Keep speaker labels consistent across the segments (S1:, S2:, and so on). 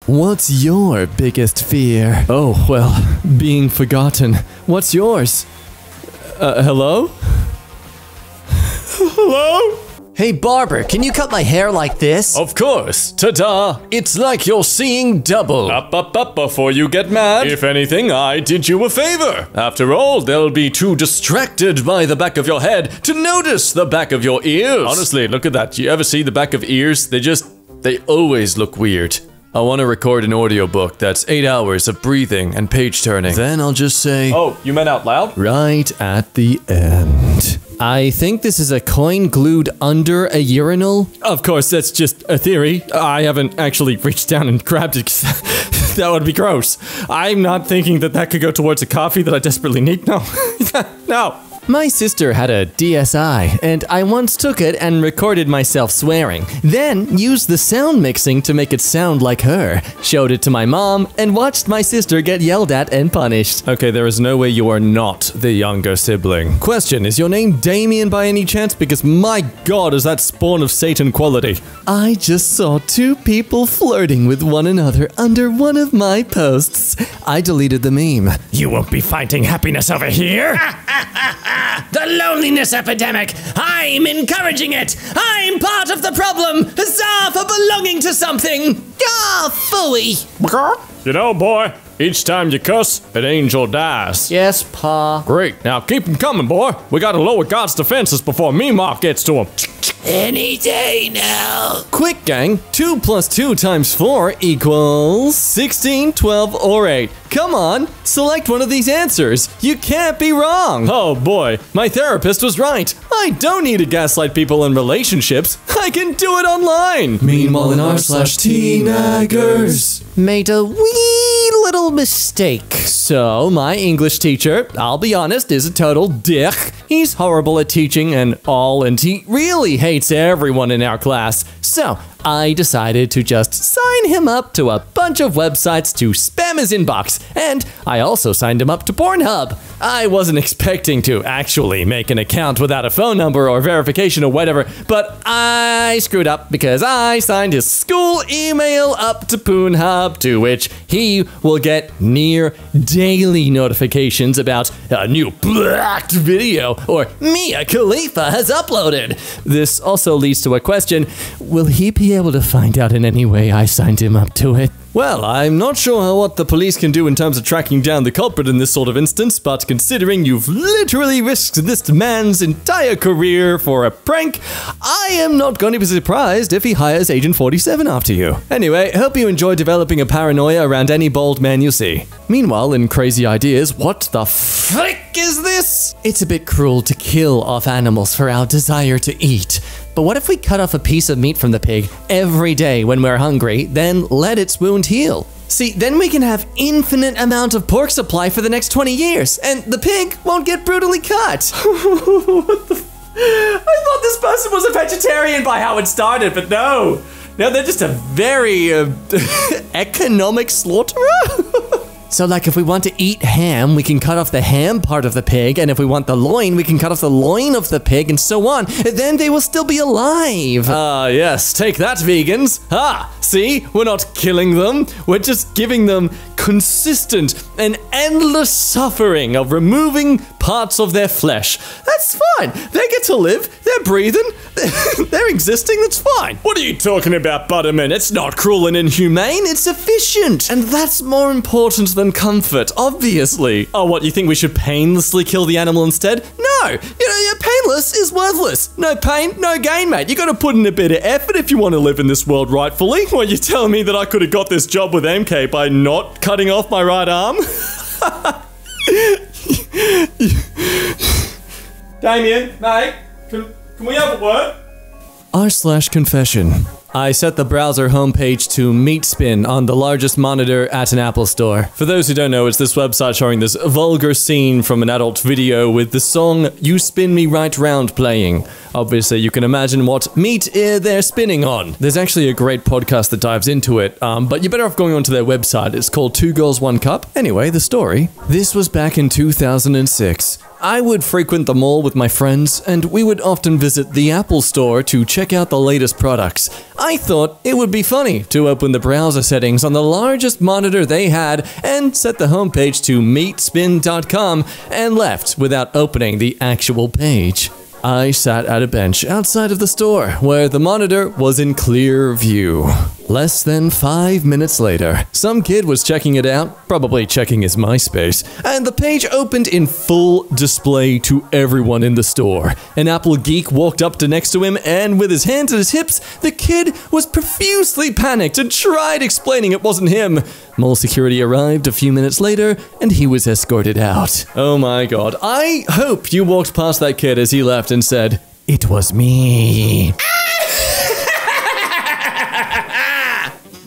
S1: What's your biggest fear? Oh, well, being forgotten. What's yours? Hello? Hello?
S2: Hey barber, can you cut my hair like this?
S1: Of course. Ta-da! It's like you're seeing double. Up, before you get mad. If anything, I did you a favor. After all, they'll be too distracted by the back of your head to notice the back of your ears. Honestly, look at that. You ever see the back of ears? They always look weird. I want to record an audiobook that's 8 hours of breathing and page turning. Then I'll just say, oh, you meant out loud? Right at the end.
S2: I think this is a coin glued under a urinal.
S1: Of course, that's just a theory. I haven't actually reached down and grabbed it. That would be gross. I'm not thinking that could go towards a coffee that I desperately need. No. No.
S2: My sister had a DSi, and I once took it and recorded myself swearing. Then used the sound mixing to make it sound like her. Showed it to my mom, and watched my sister get yelled at and punished.
S1: Okay, there is no way you are not the younger sibling. Question, is your name Damien by any chance? Because my god, is that spawn of Satan quality.
S2: I just saw 2 people flirting with one another under one of my posts. I deleted the meme.
S1: You won't be finding happiness over here?
S3: The loneliness epidemic! I'm encouraging it! I'm part of the problem! Huzzah for belonging to something! Ah, phooey!
S1: You know, boy, each time you cuss, an angel dies.
S2: Yes, Pa.
S1: Great, now keep them coming, boy. We gotta lower God's defenses before Meemaw gets to him.
S3: Any day now.
S1: Quick, gang. 2 + 2 × 4 equals 16, 12, or 8. Come on, select one of these answers. You can't be wrong. Oh boy, my therapist was right. I don't need to gaslight people in relationships. I can do it online.
S2: Meanwhile in r/teenagers made a wee little mistake.
S1: So, my English teacher, I'll be honest, is a total dick. He's horrible at teaching and all, and he really hates everyone in our class. So, I decided to just sign him up to a bunch of websites to spam his inbox, and I also signed him up to Pornhub. I wasn't expecting to actually make an account without a phone number or verification or whatever, but I screwed up because I signed his school email up to Pornhub, to which he will get near daily notifications about a new blacked video or Mia Khalifa has uploaded. This also leads to a question, will he be able to find out in any way I signed him up to it? Well, I'm not sure what the police can do in terms of tracking down the culprit in this sort of instance, but considering you've literally risked this man's entire career for a prank, I am not going to be surprised if he hires Agent 47 after you. Anyway, hope you enjoy developing a paranoia around any bald man you see. Meanwhile, in Crazy Ideas, what the frick is this?
S2: It's a bit cruel to kill off animals for our desire to eat. But what if we cut off a piece of meat from the pig every day when we're hungry, then let its wound heal? See, then we can have infinite amount of pork supply for the next 20 years, and the pig won't get brutally cut.
S1: What the I thought this person was a vegetarian by how it started, but no. No, they're just a very economic slaughterer?
S2: So like if we want to eat ham, we can cut off the ham part of the pig, and if we want the loin, we can cut off the loin of the pig, and so on. Then they will still be alive.
S1: Ah, yes, take that, vegans. Ah, see, we're not killing them. We're just giving them consistent and endless suffering of removing parts of their flesh. That's fine. They get to live. They're breathing. They're existing. That's fine. What are you talking about, Butterman? It's not cruel and inhumane. It's efficient. And that's more important than comfort, obviously. Oh, what, you think we should painlessly kill the animal instead? No. You know, painless is worthless. No pain, no gain, mate. You gotta put in a bit of effort if you want to live in this world rightfully. Well, you're telling me that I could have got this job with EmKay by not cutting off my right arm? Damien, mate, can we have a word? r/confession. I set the browser homepage to Meatspin on the largest monitor at an Apple store. For those who don't know, it's this website showing this vulgar scene from an adult video with the song You Spin Me Right Round playing. Obviously, you can imagine what meat they're spinning on. There's actually a great podcast that dives into it, but you're better off going onto their website. It's called 2 Girls, 1 Cup. Anyway, the story. This was back in 2006. I would frequent the mall with my friends, and we would often visit the Apple Store to check out the latest products. I thought it would be funny to open the browser settings on the largest monitor they had and set the homepage to meetspin.com and left without opening the actual page. I sat at a bench outside of the store where the monitor was in clear view. Less than 5 minutes later, some kid was checking it out, probably checking his MySpace, and the page opened in full display to everyone in the store. An Apple geek walked up to next to him, and with his hands at his hips, the kid was profusely panicked and tried explaining it wasn't him. Mall security arrived a few minutes later, and he was escorted out. Oh my god, I hope you walked past that kid as he left and said, "It was me."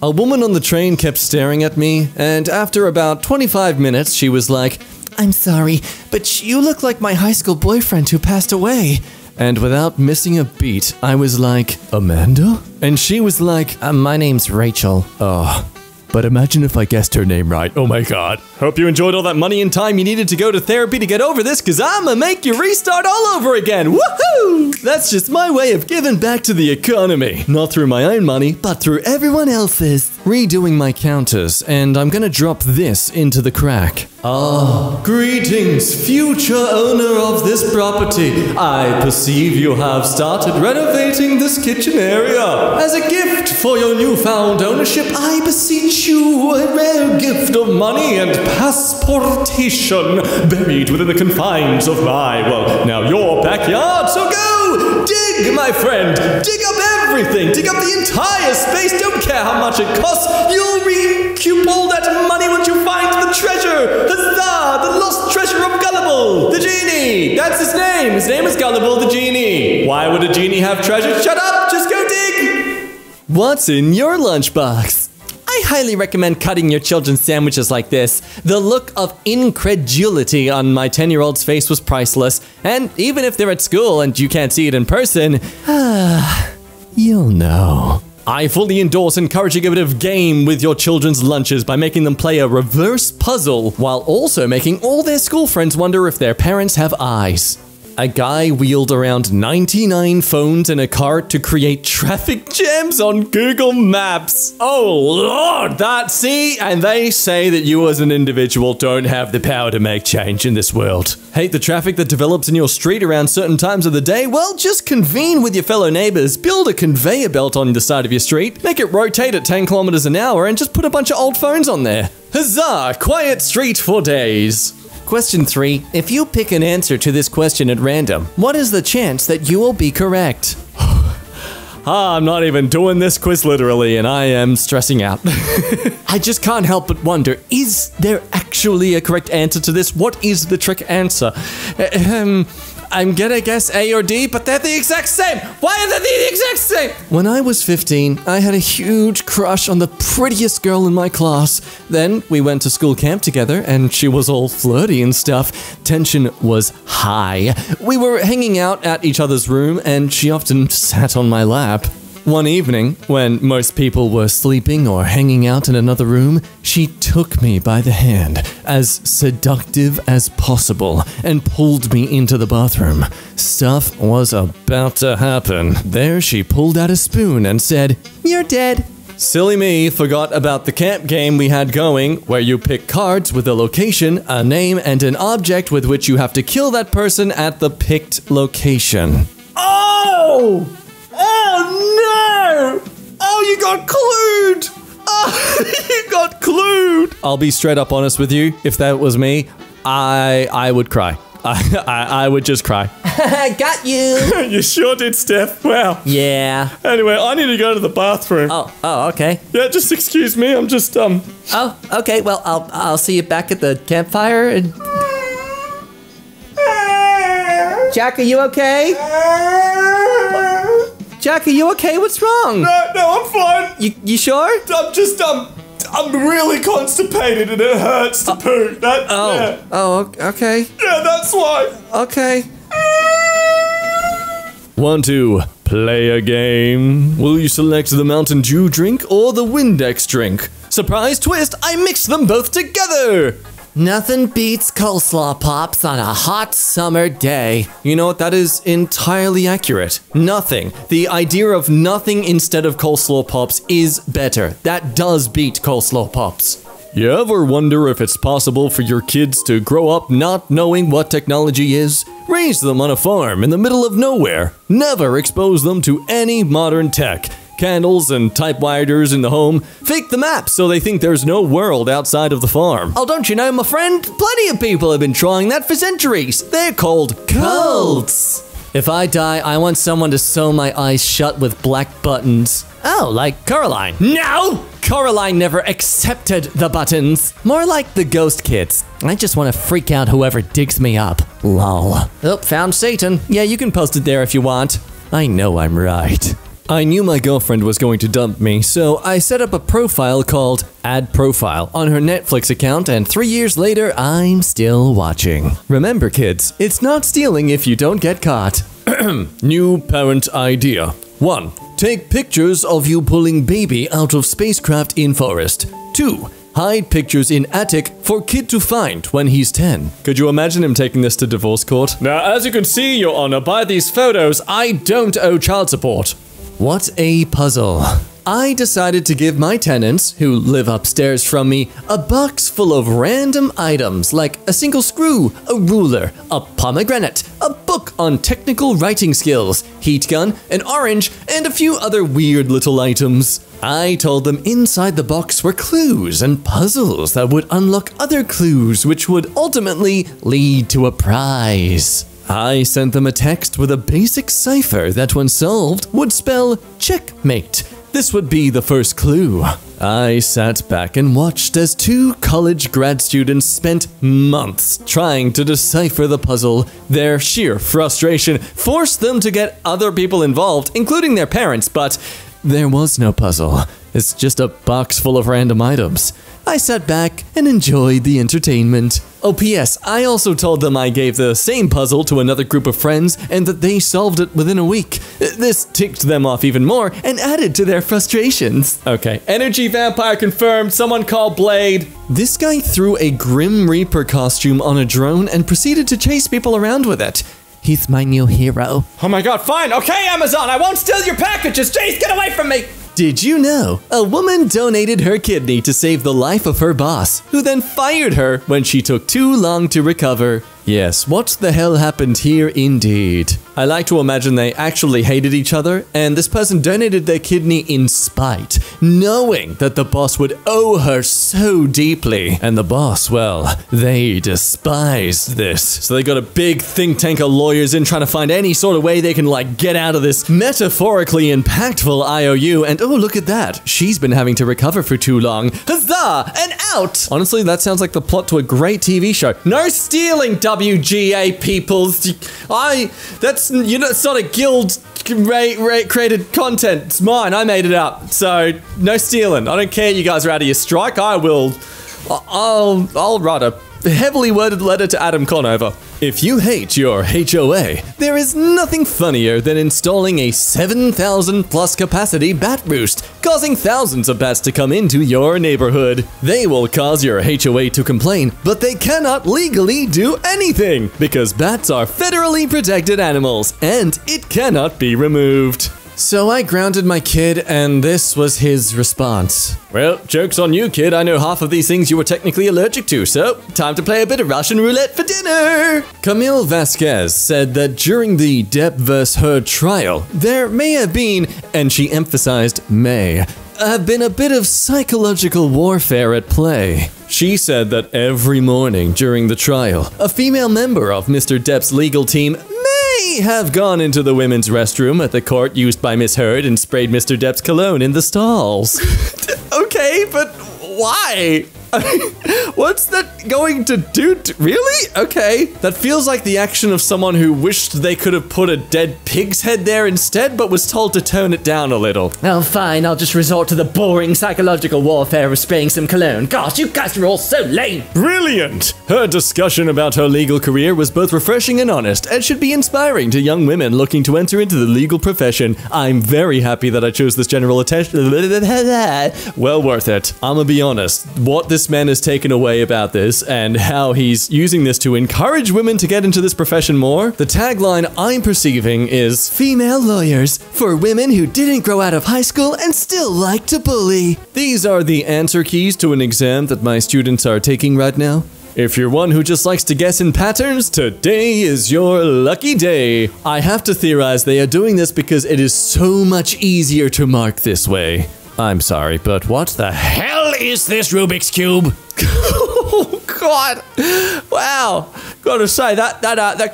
S1: A woman on the train kept staring at me, and after about 25 minutes, she was like, "I'm sorry, but you look like my high school boyfriend who passed away." And without missing a beat, I was like, "Amanda?" And she was like, "My name's Rachel." Oh. But imagine if I guessed her name right. Oh my god. Hope you enjoyed all that money and time you needed to go to therapy to get over this, cause I'ma make you restart all over again. Woohoo! That's just my way of giving back to the economy. Not through my own money, but through everyone else's. Redoing my counters, and I'm gonna drop this into the crack. Ah, greetings, future owner of this property. I perceive you have started renovating this kitchen area. As a gift for your newfound ownership, I beseech you a rare gift of money and passportation buried within the confines of my, well, now your backyard. So go, dig, my friend, dig up everything, dig up the entire space, don't care how much it costs, you'll recoup all that money once you find the treasure. Huzzah, the lost treasure of Gullible, the genie. That's his name is Gullible the genie. Why would a genie have treasure? Shut up, just go dig. What's in your lunchbox? I highly recommend cutting your children's sandwiches like this. The look of incredulity on my 10-year-old's face was priceless, and even if they're at school and you can't see it in person, you'll know. I fully endorse encouraging a bit of game with your children's lunches by making them play a reverse puzzle, while also making all their school friends wonder if their parents have eyes. A guy wheeled around 99 phones in a cart to create traffic jams on Google Maps. Oh Lord, and they say that you as an individual don't have the power to make change in this world. Hate the traffic that develops in your street around certain times of the day? Well, just convene with your fellow neighbors, build a conveyor belt on the side of your street, make it rotate at 10 kilometers an hour, and just put a bunch of old phones on there. Huzzah, quiet street for days. Question 3. If you pick an answer to this question at random, what is the chance that you will be correct? I'm not even doing this quiz literally, and I am stressing out. I just can't help but wonder, is there actually a correct answer to this? What is the trick answer? I'm gonna guess A or D, but they're the exact same! Why are they the exact same? When I was 15, I had a huge crush on the prettiest girl in my class. Then we went to school camp together, and she was all flirty and stuff. Tension was high. We were hanging out at each other's room, and she often sat on my lap. One evening, when most people were sleeping or hanging out in another room, she took me by the hand, as seductive as possible, and pulled me into the bathroom. Stuff was about to happen. There she pulled out a spoon and said, "You're dead." Silly me forgot about the camp game we had going, where you pick cards with a location, a name, and an object with which you have to kill that person at the picked location. Oh! Oh no! Oh, you got clued! Oh, you got clued! I'll be straight up honest with you. If that was me, I would cry. I would just cry. Got you! You sure did, Steph. Wow. Yeah. Anyway, I need to go to the bathroom. Oh, okay. Yeah, just excuse me. I'm just, Oh, okay. Well, I'll see you back at the campfire and... Jack, are you okay? Jack, are you okay? What's wrong? No, I'm fine. You sure? I'm just, I'm really constipated and it hurts to poo. Yeah. Oh, okay. Yeah, that's why. Okay. 1, 2, play a game. Will you select the Mountain Dew drink or the Windex drink? Surprise twist, I mixed them both together.
S2: Nothing beats coleslaw pops on a hot summer day.
S1: You know what? That is entirely accurate. Nothing. The idea of nothing instead of coleslaw pops is better. That does beat coleslaw pops. You ever wonder if it's possible for your kids to grow up not knowing what technology is? Raise them on a farm in the middle of nowhere. Never expose them to any modern tech. Candles and typewriters in the home. Fake the map so they think there's no world outside of the farm.
S2: Oh, don't you know, my friend? Plenty of people have been trying that for centuries. They're called cults.
S1: If I die, I want someone to sew my eyes shut with black buttons.
S2: Oh, like Coraline.
S1: No! Coraline never accepted the buttons.
S2: More like the ghost kids. I just want to freak out whoever digs me up. Lol.
S1: Oh, found Satan. Yeah, you can post it there if you want.
S2: I know I'm right.
S1: I knew my girlfriend was going to dump me, so I set up a profile called Add Profile on her Netflix account, and 3 years later, I'm still watching. Remember, kids, it's not stealing if you don't get caught. New parent idea. 1. Take pictures of you pulling baby out of spacecraft in forest. 2. Hide pictures in attic for kid to find when he's 10. Could you imagine him taking this to divorce court? Now, as you can see, Your Honor, by these photos, I don't owe child support. What a puzzle. I decided to give my tenants, who live upstairs from me, a box full of random items like a single screw, a ruler, a pomegranate, a book on technical writing skills, heat gun, an orange, and a few other weird little items. I told them inside the box were clues and puzzles that would unlock other clues which would ultimately lead to a prize. I sent them a text with a basic cipher that, when solved, would spell checkmate. This would be the first clue. I sat back and watched as 2 college grad students spent months trying to decipher the puzzle. Their sheer frustration forced them to get other people involved, including their parents, but there was no puzzle. It's just a box full of random items. I sat back and enjoyed the entertainment. Oh, P.S. I also told them I gave the same puzzle to another group of friends and that they solved it within a week. This ticked them off even more and added to their frustrations. Okay, energy vampire confirmed. Someone call Blade. This guy threw a Grim Reaper costume on a drone and proceeded to chase people around with it.
S2: He's my new hero.
S3: Oh my god, fine. Okay, Amazon, I won't steal your packages. Jace, get away from me.
S1: Did you know? A woman donated her kidney to save the life of her boss, who then fired her when she took too long to recover. Yes, what the hell happened here indeed. I like to imagine they actually hated each other, and this person donated their kidney in spite, knowing that the boss would owe her so deeply. And the boss, well, they despised this. So they got a big think tank of lawyers in trying to find any sort of way they can, like, get out of this metaphorically impactful IOU, and oh, look at that. She's been having to recover for too long. Huzzah! And out! Honestly, that sounds like the plot to a great TV show. No stealing, WGA peoples. That's, you know, it's not a guild created content. It's mine. I made it up. So no stealing. I don't care you guys are out of your strike. I'll write a heavily worded letter to Adam Conover. If you hate your HOA, there is nothing funnier than installing a 7,000 plus capacity bat roost, causing thousands of bats to come into your neighborhood. They will cause your HOA to complain, but they cannot legally do anything because bats are federally protected animals and it cannot be removed. So I grounded my kid, and this was his response. Well, joke's on you, kid. I know half of these things you were technically allergic to, so time to play a bit of Russian roulette for dinner. Camille Vasquez said that during the Depp vs. Heard trial, there may have been, and she emphasized may, have been a bit of psychological warfare at play. She said that every morning during the trial, a female member of Mr. Depp's legal team may have gone into the women's restroom at the court used by Miss Heard and sprayed Mr. Depp's cologne in the stalls. Okay, but why? What's that going to do? Really? Okay. That feels like the action of someone who wished they could have put a dead pig's head there instead, but was told to tone it down a little.
S3: Oh, fine. I'll just resort to the boring psychological warfare of spraying some cologne. Gosh, you guys are all so lame.
S1: Brilliant! Her discussion about her legal career was both refreshing and honest, and should be inspiring to young women looking to enter into the legal profession. I'm very happy that I chose this general attention. Well worth it. I'ma be honest. What this this man has taken away about this and how he's using this to encourage women to get into this profession more, the tagline I'm perceiving is female lawyers for women who didn't grow out of high school and still like to bully. These are the answer keys to an exam that my students are taking right now. If you're one who just likes to guess in patterns, today is your lucky day. I have to theorize they are doing this because it is so much easier to mark this way. I'm sorry, but what the hell is this Rubik's Cube? Oh, God. Wow. Gotta say, that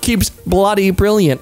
S1: cube's bloody brilliant.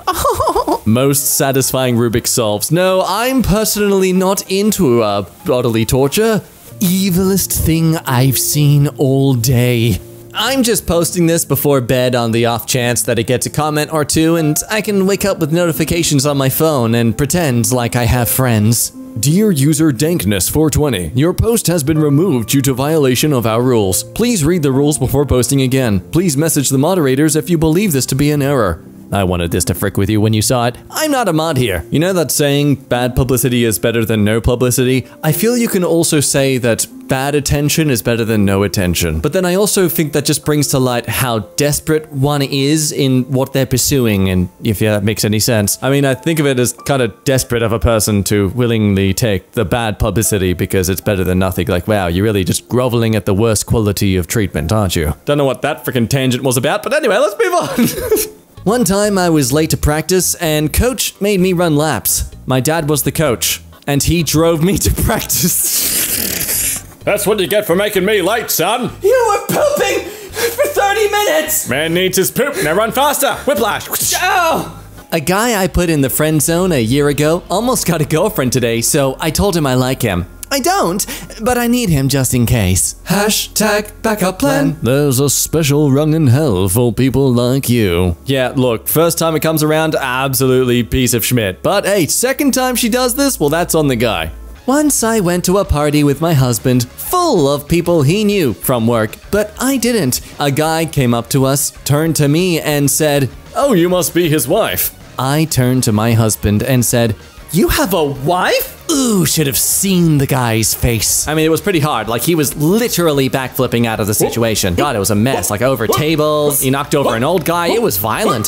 S1: Most satisfying Rubik's solves. No, I'm personally not into bodily torture. Evilest thing I've seen all day. I'm just posting this before bed on the off chance that it gets a comment or two and I can wake up with notifications on my phone and pretend like I have friends. Dear user Dankness420, your post has been removed due to violation of our rules. Please read the rules before posting again. Please message the moderators if you believe this to be an error. I wanted this to frick with you when you saw it. I'm not a mod here. You know that saying, bad publicity is better than no publicity? I feel you can also say that bad attention is better than no attention. But then I also think that just brings to light how desperate one is in what they're pursuing, and if that makes any sense. I mean, I think of it as kind of desperate of a person to willingly take the bad publicity because it's better than nothing. Like, wow, you're really just groveling at the worst quality of treatment, aren't you? Don't know what that freaking tangent was about, but anyway, let's move on. One time I was late to practice and coach made me run laps. My dad was the coach and he drove me to practice. That's what you get for making me late, son. You were pooping for 30 minutes. Man needs his poop. Now run faster. Whiplash. Oh. A guy I put in the friend zone a year ago almost got a girlfriend today, so I told him I like him. I don't, but I need him just in case. Hashtag backup plan. There's a special rung in hell for people like you. Yeah, look, first time it comes around, absolutely piece of schmidt. But hey, second time she does this, well, that's on the guy. Once I went to a party with my husband, full of people he knew from work, but I didn't. A guy came up to us, turned to me and said, "Oh, you must be his wife." I turned to my husband and said, "You have a wife?" Ooh, should have seen the guy's face. I mean, it was pretty hard. Like, he was literally backflipping out of the situation. God, it was a mess. Like, over tables, he knocked over an old guy. It was violent.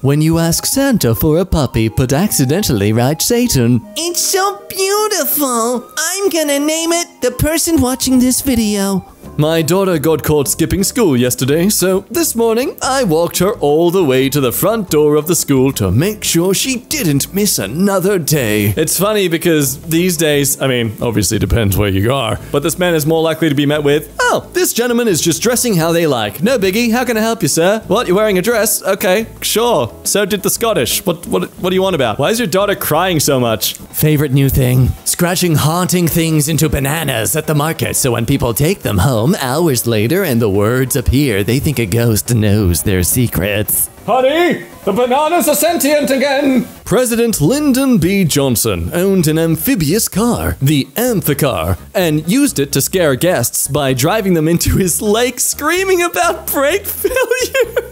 S1: When you ask Santa for a puppy, but accidentally write Satan. It's so beautiful. I'm gonna name it the person watching this video. My daughter got caught skipping school yesterday, so this morning I walked her all the way to the front door of the school to make sure she didn't miss another day. It's funny because these days, I mean, obviously it depends where you are, but this man is more likely to be met with, "Oh, this gentleman is just dressing how they like. No biggie, how can I help you, sir? What, you're wearing a dress? Okay, sure. So did the Scottish. What do you want about? Why is your daughter crying so much?" Favorite new thing? Scratching haunting things into bananas at the market, so when people take them home hours later and the words appear, they think a ghost knows their secrets. Honey, the bananas are sentient again! President Lyndon B. Johnson owned an amphibious car, the Amphicar, and used it to scare guests by driving them into his lake screaming about brake failure.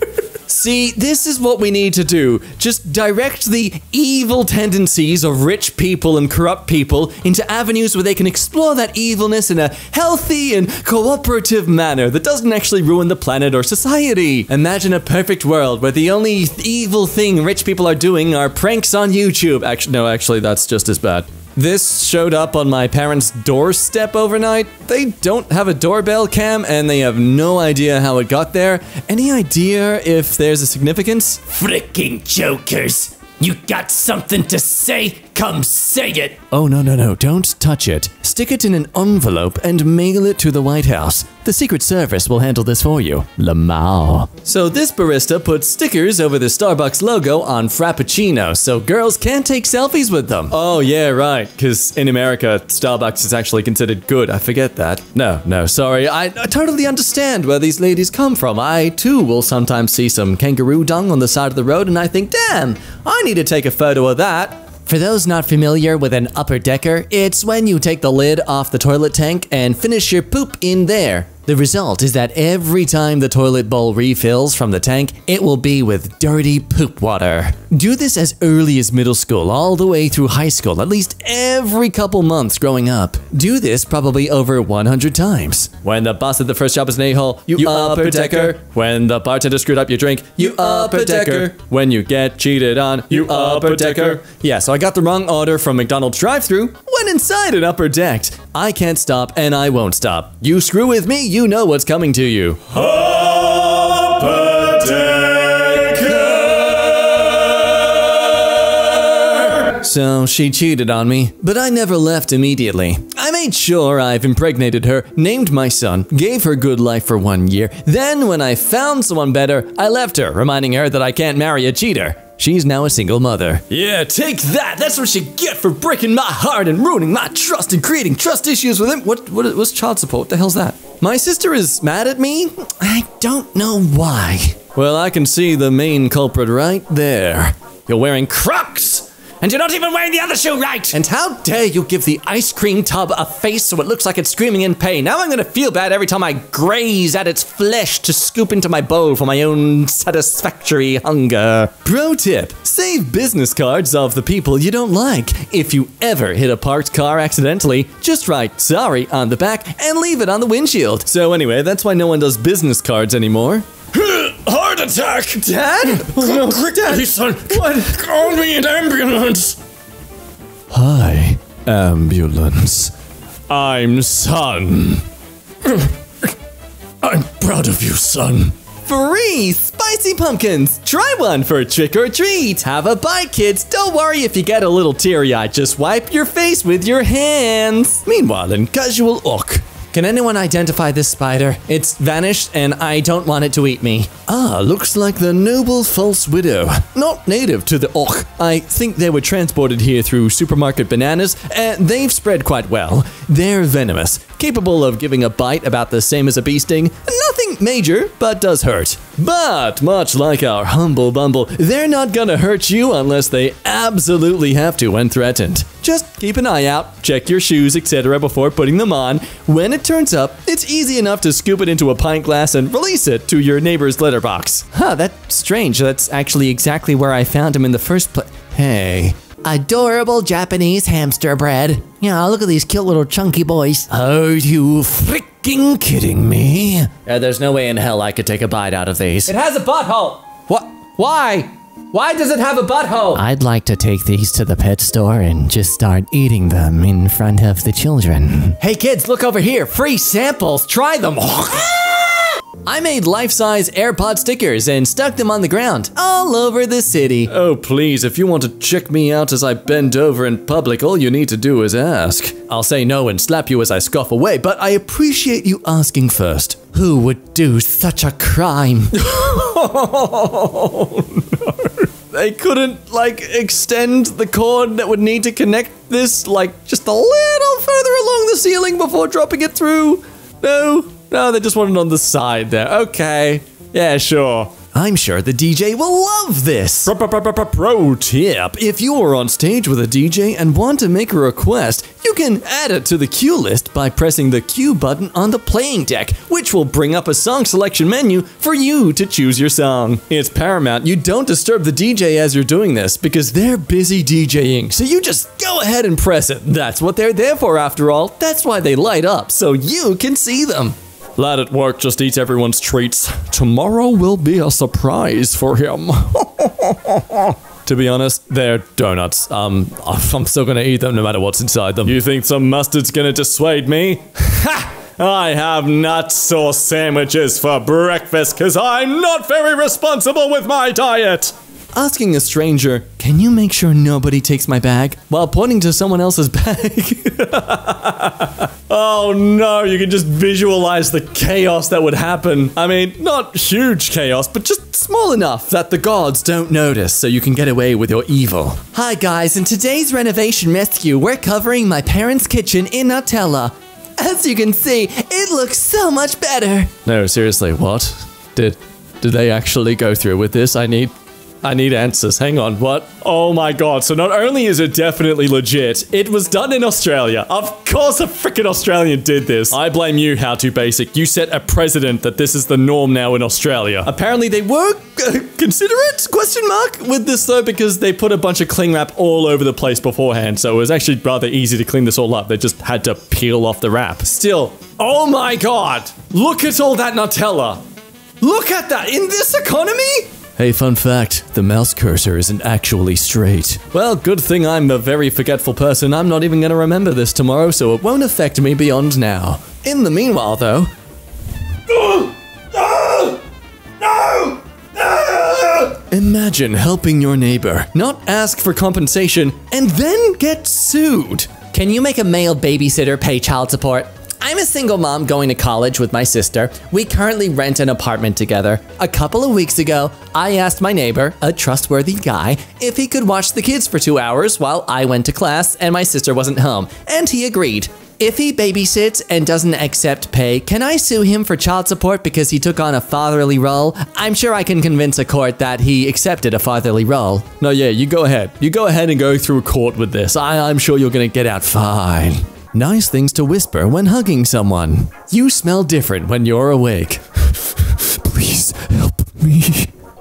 S1: See, this is what we need to do. Just direct the evil tendencies of rich people and corrupt people into avenues where they can explore that evilness in a healthy and cooperative manner that doesn't actually ruin the planet or society. Imagine a perfect world where the only evil thing rich people are doing are pranks on YouTube. Actually, that's just as bad. This showed up on my parents' doorstep overnight. They don't have a doorbell cam and they have no idea how it got there. Any idea if there's a significance? Fricking jokers! You got something to say? Come say it! Oh, no, don't touch it. Stick it in an envelope and mail it to the White House. The Secret Service will handle this for you. Lamau. So this barista put stickers over the Starbucks logo on Frappuccino so girls can't take selfies with them. Oh, yeah, right, because in America, Starbucks is actually considered good. I forget that. No, sorry. I totally understand where these ladies come from. I, too, will sometimes see some kangaroo dung on the side of the road and I think, damn, I need to take a photo of that. For those not familiar with an upper decker, it's when you take the lid off the toilet tank and finish your poop in there.
S2: The result is that every time the toilet bowl refills from the tank, it will be with dirty poop water. Do this as early as middle school, all the way through high school, at least every couple months growing up. Do this probably over 100 times.
S1: When the boss at the first job is an a-hole, you upper decker. When the bartender screwed up your drink, you upper decker. When you get cheated on, you upper decker. Yeah, so I got the wrong order from McDonald's drive-thru. Went inside and upper decked. I can't stop and I won't stop. You screw with me, you know what's coming to you. Upper decker. So she cheated on me, but I never left immediately. I made sure I've impregnated her, named my son, gave her good life for 1 year. Then when I found someone better, I left her, reminding her that I can't marry a cheater. She's now a single mother. Yeah, take that! That's what you get for breaking my heart and ruining my trust and creating trust issues with him. What's child support? What the hell's that? My sister is mad at me? I don't know why. Well, I can see the main culprit right there. You're wearing Crocs! And you're not even wearing the other shoe right! And how dare you give the ice cream tub a face so it looks like it's screaming in pain. Now I'm gonna feel bad every time I graze at its flesh to scoop into my bowl for my own satisfactory hunger. Pro tip, save business cards of the people you don't like. If you ever hit a parked car accidentally, just write sorry on the back and leave it on the windshield. So anyway, that's why no one does business cards anymore. Heart attack! Dad? Oh no, Dad! Son. What? Call me an ambulance! Hi, ambulance. I'm son. I'm proud of you, son. Free spicy pumpkins! Try one for trick or treat! Have a bite, kids! Don't worry if you get a little teary-eyed, just wipe your face with your hands! Meanwhile, in casual orc. Can anyone identify this spider? It's vanished and I don't want it to eat me. Ah, looks like the noble false widow. Not native to the orc. I think they were transported here through supermarket bananas, and they've spread quite well. They're venomous, capable of giving a bite about the same as a bee sting. Nothing major, but does hurt. But much like our humble bumble, they're not gonna hurt you unless they absolutely have to when threatened. Just keep an eye out, check your shoes, etc. before putting them on. When it turns up, it's easy enough to scoop it into a pint glass and release it to your neighbor's litter box. Huh, that's strange. That's actually exactly where I found him in the first place. Hey. Adorable Japanese hamster bread. Yeah, look at these cute little chunky boys. Are you freaking kidding me? There's no way in hell I could take a bite out of these. It has a butthole. What? Why? Why does it have a butthole? I'd like to take these to the pet store and just start eating them in front of the children. Hey kids, look over here. Free samples. Try them. I made life-size AirPod stickers and stuck them on the ground all over the city. Oh, please, if you want to check me out as I bend over in public, all you need to do is ask. I'll say no and slap you as I scoff away, but I appreciate you asking first. Who would do such a crime? Oh, no. They couldn't, like, extend the cord that would need to connect this, like, just a little further along the ceiling before dropping it through? No, they just want it on the side there. Okay, yeah, sure. I'm sure the DJ will love this. Pro tip, if you are on stage with a DJ and want to make a request, you can add it to the queue list by pressing the queue button on the playing deck, which will bring up a song selection menu for you to choose your song. It's paramount you don't disturb the DJ as you're doing this because they're busy DJing, so you just go ahead and press it. That's what they're there for after all. That's why they light up, so you can see them. Lad at work just eats everyone's treats. Tomorrow will be a surprise for him. To be honest, they're donuts. I'm still gonna eat them no matter what's inside them. You think some mustard's gonna dissuade me? Ha! I have nut sauce sandwiches for breakfast because I'm not very responsible with my diet. Asking a stranger, can you make sure nobody takes my bag? While pointing to someone else's bag. Oh no, you can just visualize the chaos that would happen. I mean, not huge chaos, but just small enough that the gods don't notice so you can get away with your evil. Hi guys, in today's renovation rescue, we're covering my parents' kitchen in Nutella. As you can see, it looks so much better. No, seriously, what? Did they actually go through with this? I need I need answers. Hang on, what? Oh my god, so not only is it definitely legit, it was done in Australia. Of course a freaking Australian did this. I blame you, How To Basic. You set a precedent that this is the norm now in Australia. Apparently they were considerate, question mark, with this though, because they put a bunch of cling wrap all over the place beforehand, so it was actually rather easy to clean this all up. They just had to peel off the wrap. Still, oh my god, look at all that Nutella. Look at that, in this economy?
S2: Hey, fun fact, the mouse cursor isn't actually straight.
S1: Well, good thing I'm a very forgetful person. I'm not even gonna remember this tomorrow, so it won't affect me beyond now. In the meanwhile, though... Imagine helping your neighbor, not ask for compensation, and then get sued.
S2: Can you make a male babysitter pay child support? I'm a single mom going to college with my sister. We currently rent an apartment together. A couple of weeks ago, I asked my neighbor, a trustworthy guy, if he could watch the kids for 2 hours while I went to class and my sister wasn't home, and he agreed. If he babysits and doesn't accept pay, can I sue him for child support because he took on a fatherly role? I'm sure I can convince a court that he accepted a fatherly role.
S1: No, yeah, you go ahead. You go ahead and go through court with this. I'm sure you're gonna get out fine.
S2: Nice things to whisper when hugging someone.
S1: You smell different when you're awake.
S2: Please help me.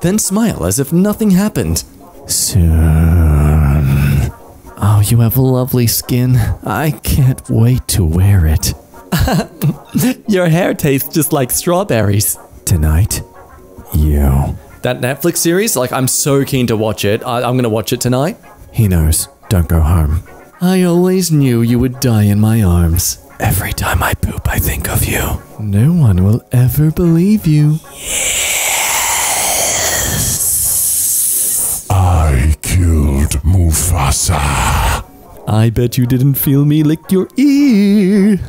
S1: Then smile as if nothing happened.
S2: Soon. Oh, you have lovely skin. I can't wait to wear it.
S1: Your hair tastes just like strawberries.
S2: Tonight, you.
S1: That Netflix series, like, I'm so keen to watch it. I'm gonna watch it tonight.
S2: He knows. Don't go home.
S1: I always knew you would die in my arms.
S2: Every time I poop, I think of you.
S1: No one will ever believe you.
S2: Yes.
S4: I killed Mufasa.
S1: I bet you didn't feel me lick your ear.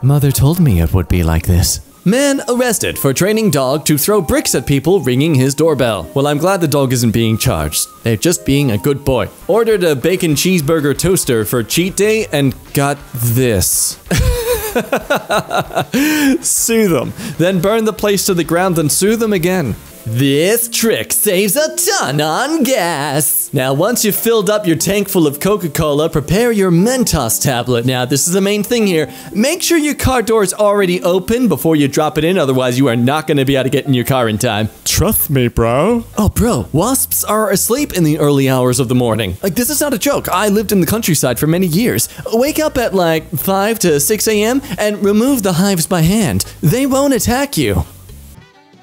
S2: Mother told me it would be like this.
S1: Man arrested for training dog to throw bricks at people ringing his doorbell. Well, I'm glad the dog isn't being charged. They're just being a good boy. Ordered a bacon cheeseburger toaster for cheat day and got this. Sue them. Then burn the place to the ground, then sue them again. This trick saves a ton on gas. Now, once you've filled up your tank full of Coca-Cola, prepare your Mentos tablet. Now, this is the main thing here. Make sure your car door is already open before you drop it in, otherwise you are not going to be able to get in your car in time.
S4: Trust me, bro.
S1: Oh, bro, wasps are asleep in the early hours of the morning. Like, this is not a joke. I lived in the countryside for many years. Wake up at like 5 to 6 a.m. and remove the hives by hand. They won't attack you.